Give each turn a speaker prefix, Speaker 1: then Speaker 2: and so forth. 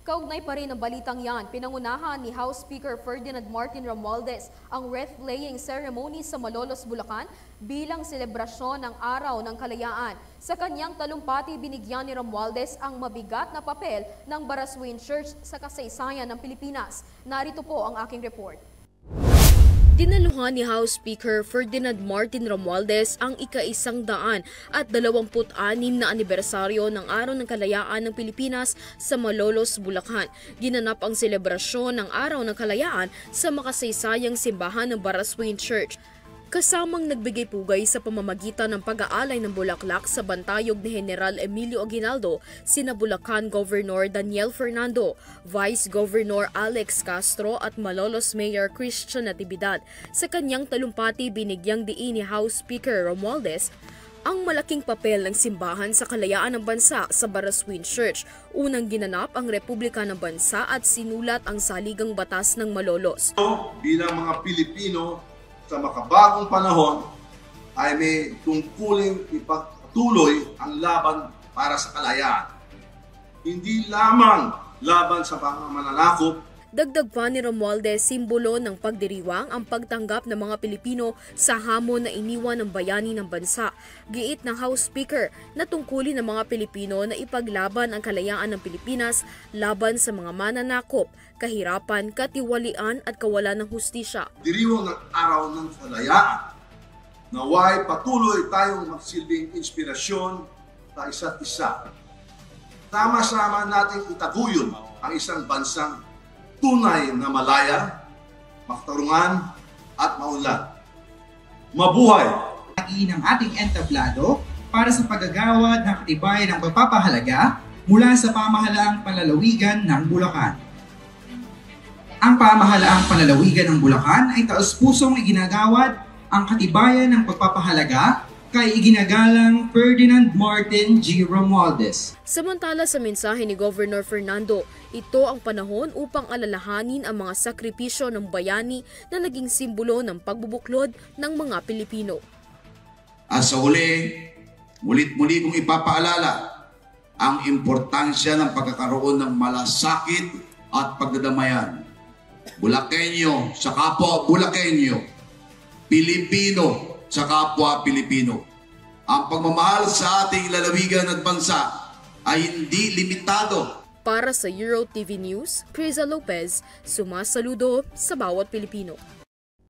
Speaker 1: Kaugnay pa rin ang balitang yan, pinangunahan ni House Speaker Ferdinand Martin Romualdez ang wreath-laying ceremony sa Malolos, Bulacan bilang selebrasyon ng Araw ng Kalayaan. Sa kanyang talumpati, binigyan ni Romualdez ang mabigat na papel ng Baraswain Church sa kasaysayan ng Pilipinas. Narito po ang aking report. Dinaluhan ni House Speaker Ferdinand Martin Romualdez ang ika-126 na anibersaryo ng Araw ng Kalayaan ng Pilipinas sa Malolos, Bulacan. Ginanap ang selebrasyon ng Araw ng Kalayaan sa makasaysayang simbahan ng Baraswain Church. Kasamang nagbigay pugay sa pamamagitan ng pag-aalay ng bulaklak sa bantayog ni General Emilio Aguinaldo, sina Bulacan Governor Daniel Fernando, Vice Governor Alex Castro at Malolos Mayor Christian Natividad. Sa kanyang talumpati, binigyang diin ni House Speaker Romualdez ang malaking papel ng simbahan sa kalayaan ng bansa sa Baraswain Church. Unang ginanap ang Republika ng Bansa at sinulat ang saligang batas ng Malolos.
Speaker 2: Bilang mga Pilipino, sa makabagong panahon ay may tungkuling ipagtuloy ang laban para sa kalayaan. Hindi lamang laban sa mga mananakop.
Speaker 1: Dagdag pa ni Romualdez, simbolo ng pagdiriwang ang pagtanggap ng mga Pilipino sa hamon na iniwan ng bayani ng bansa. Giit ng House Speaker na tungkulin ng mga Pilipino na ipaglaban ang kalayaan ng Pilipinas laban sa mga mananakop, kahirapan, katiwalian at kawalan ng hustisya.
Speaker 2: Diriwang ng Araw ng Kalayaan, naway patuloy tayong magsilbing inspirasyon sa isa't isa. Sama-sama nating itaguyod ang isang bansang tunay na malaya, makatarungan at maunlad. Mabuhay!
Speaker 3: Ng ating entablado para sa paggagawad ng katibayan ng pagpapahalaga mula sa pamahalaang panlalawigan ng Bulacan. Ang pamahalaang panlalawigan ng Bulacan ay taus-pusong iginagawad ang katibayan ng pagpapahalaga kay iginagalang Ferdinand Martin G. Romualdez.
Speaker 1: Samantala sa mensahe ni Governor Fernando, ito ang panahon upang alalahanin ang mga sakripisyo ng bayani na naging simbolo ng pagbubuklod ng mga Pilipino.
Speaker 4: At sa huli, mulit-muli kong ipapaalala ang importansya ng pagkakaroon ng malasakit at pagdadamayan. Bulakenyo sa kapwa Bulakenyo, Pilipino sa kapwa Pilipino. Ang pagmamahal sa ating lalawigan at bansa ay hindi limitado.
Speaker 1: Para sa Euro TV News, Criza Lopez, sumasaludo sa bawat Pilipino.